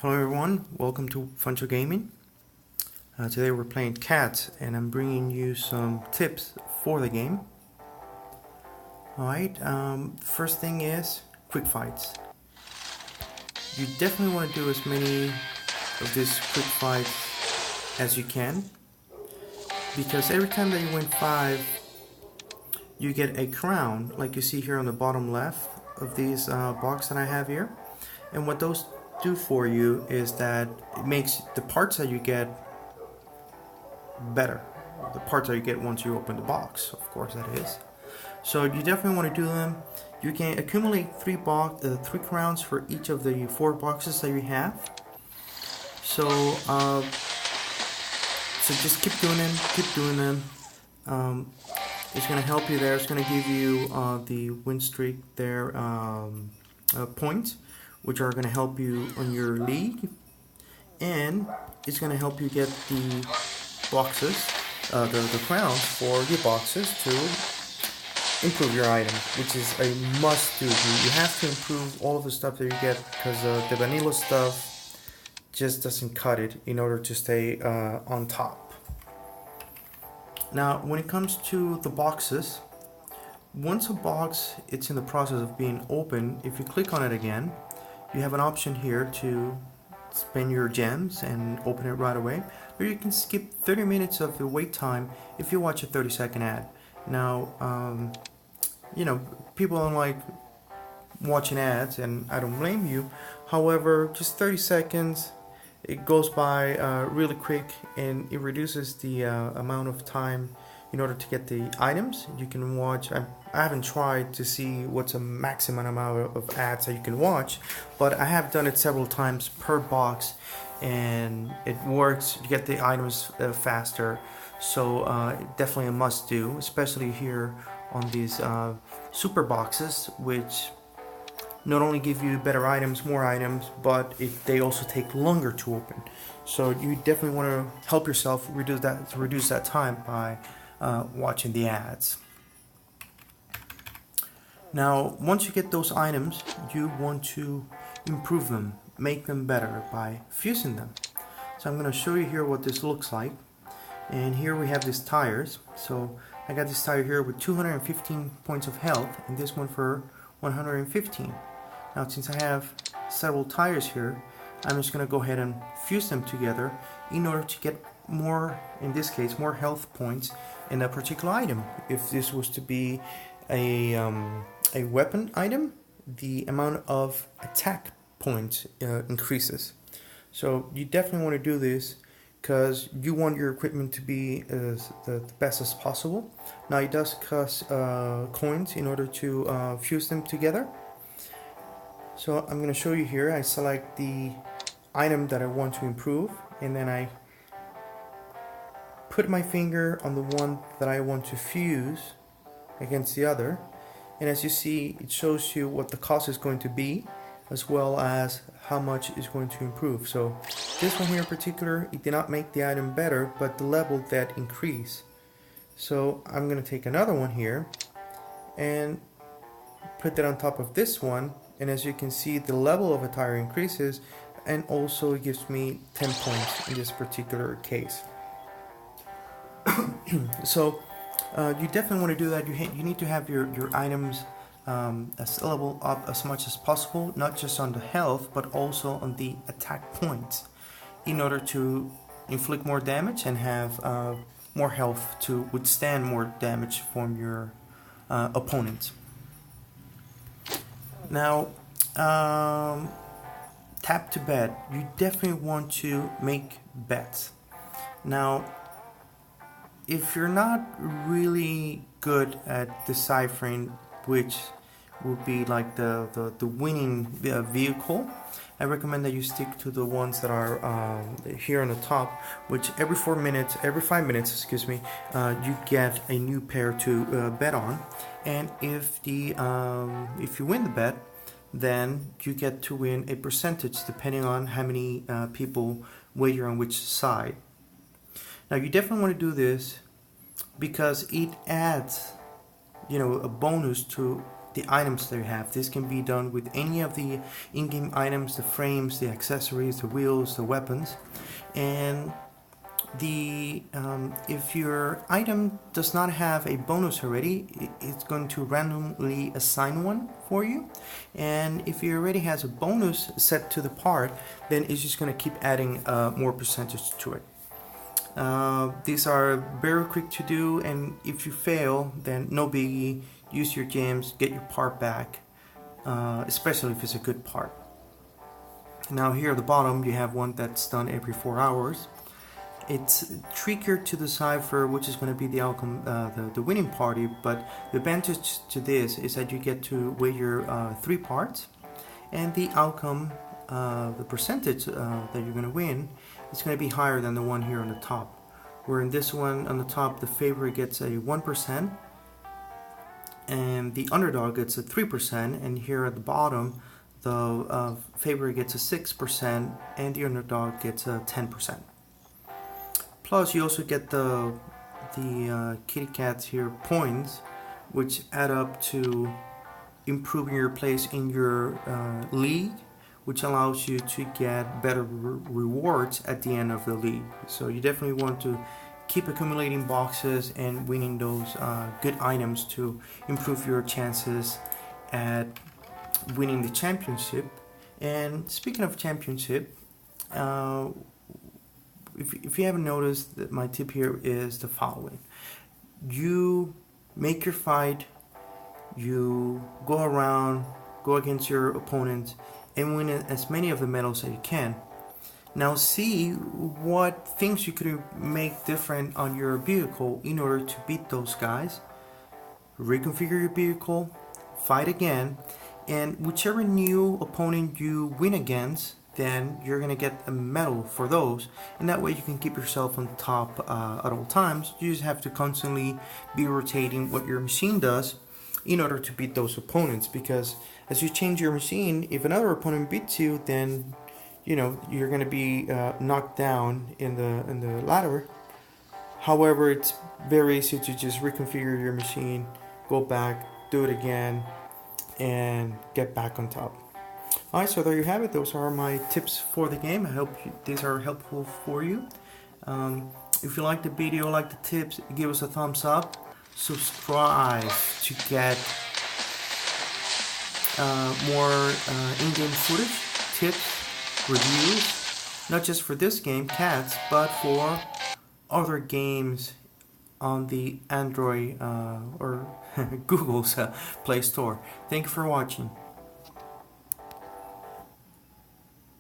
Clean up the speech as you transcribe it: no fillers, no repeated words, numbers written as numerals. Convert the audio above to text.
Hello everyone, welcome to Funcho Gaming. Today we're playing Cats and I'm bringing you some tips for the game. Alright, first thing is quick fights. You definitely want to do as many of these quick fights as you can, because every time that you win 5 you get a crown, like you see here on the bottom left of these box that I have here. And what those do for you is that it makes the parts that you get better. The parts that you get once you open the box, of course that is. So you definitely want to do them. You can accumulate 3 crowns for each of the 4 boxes that you have. So just keep doing them. It's going to help you there. It's going to give you the win streak there points, which are going to help you on your league, and it's going to help you get the boxes, the crowns for your boxes to improve your items, which is a must do. You have to improve all of the stuff that you get, because the vanilla stuff just doesn't cut it in order to stay on top. Now when it comes to the boxes, once a box it's in the process of being open, if you click on it again, you have an option here to spend your gems and open it right away, or you can skip 30 minutes of the wait time if you watch a 30-second ad. Now, you know, people don't like watching ads, and I don't blame you. However, just 30 seconds, it goes by really quick, and it reduces the amount of time in order to get the items. You can watch, I haven't tried to see what's a maximum amount of ads that you can watch, but I have done it several times per box, and it works. You get the items faster, so definitely a must do, especially here on these super boxes, which not only give you better items, more items, but they also take longer to open. So you definitely want to help yourself reduce that time by watching the ads. Now, once you get those items, you want to improve them, make them better by fusing them. So I'm going to show you here what this looks like. And here we have these tires. So I got this tire here with 215 points of health, and this one for 115. Now, since I have several tires here, I'm just going to go ahead and fuse them together in order to get more, in this case, more health points in a particular item. If this was to be a weapon item, the amount of attack points increases. So you definitely want to do this because you want your equipment to be the best as possible. Now it does cost coins in order to fuse them together. So I'm going to show you here. I select the item that I want to improve, and then I put my finger on the one that I want to fuse against the other, and as you see, it shows you what the cost is going to be, as well as how much is going to improve. So this one here in particular, it did not make the item better, but the level that increase. So I'm going to take another one here and put that on top of this one, and as you can see, the level of a tire increases, and also it gives me 10 points in this particular case. So you definitely want to do that. You need to have your items level up as much as possible, not just on the health but also on the attack points, in order to inflict more damage and have more health to withstand more damage from your opponents. Now, tap to bet. You definitely want to make bets. Now, if you're not really good at deciphering which would be like the winning vehicle, I recommend that you stick to the ones that are here on the top, which every 5 minutes, you get a new pair to bet on, and if you win the bet, then you get to win a percentage depending on how many people wager on which side. Now you definitely want to do this because it adds, a bonus to the items that you have. This can be done with any of the in-game items, the frames, the accessories, the wheels, the weapons. And if your item does not have a bonus already, it's going to randomly assign one for you. And if it already has a bonus set to the part, then it's just going to keep adding more percentage to it. These are very quick to do, and if you fail, then no biggie. Use your gems, get your part back, especially if it's a good part. Now here at the bottom, you have one that's done every 4 hours. It's trickier to decipher which is going to be the outcome, the winning party, but the advantage to this is that you get to weigh your 3 parts, and the outcome, the percentage that you're going to win, is going to be higher than the one here on the top. Where in this one on the top, the favorite gets a 1%, and the underdog gets a 3%, and here at the bottom, the favorite gets a 6%, and the underdog gets a 10%. Plus, you also get the kitty cats here points, which add up to improving your place in your league, which allows you to get better rewards at the end of the league. So you definitely want to keep accumulating boxes and winning those good items to improve your chances at winning the championship. And speaking of championship, if you haven't noticed, that my tip here is the following. You make your fight, you go around, go against your opponent, and win as many of the medals as you can. Now see what things you could make different on your vehicle in order to beat those guys. Reconfigure your vehicle, fight again, and whichever new opponent you win against, then you're going to get a medal for those, and that way you can keep yourself on top at all times. You just have to constantly be rotating what your machine does in order to beat those opponents, because as you change your machine, if another opponent beats you, then you're going to be knocked down in the ladder. However, it's very easy to just reconfigure your machine, go back, do it again, and get back on top. Alright, so there you have it. Those are my tips for the game. I hope these are helpful for you. If you like the video, like the tips, give us a thumbs up. Subscribe to get more in-game footage, tips, reviews, not just for this game, Cats, but for other games on the Android or Google's Play Store. Thank you for watching.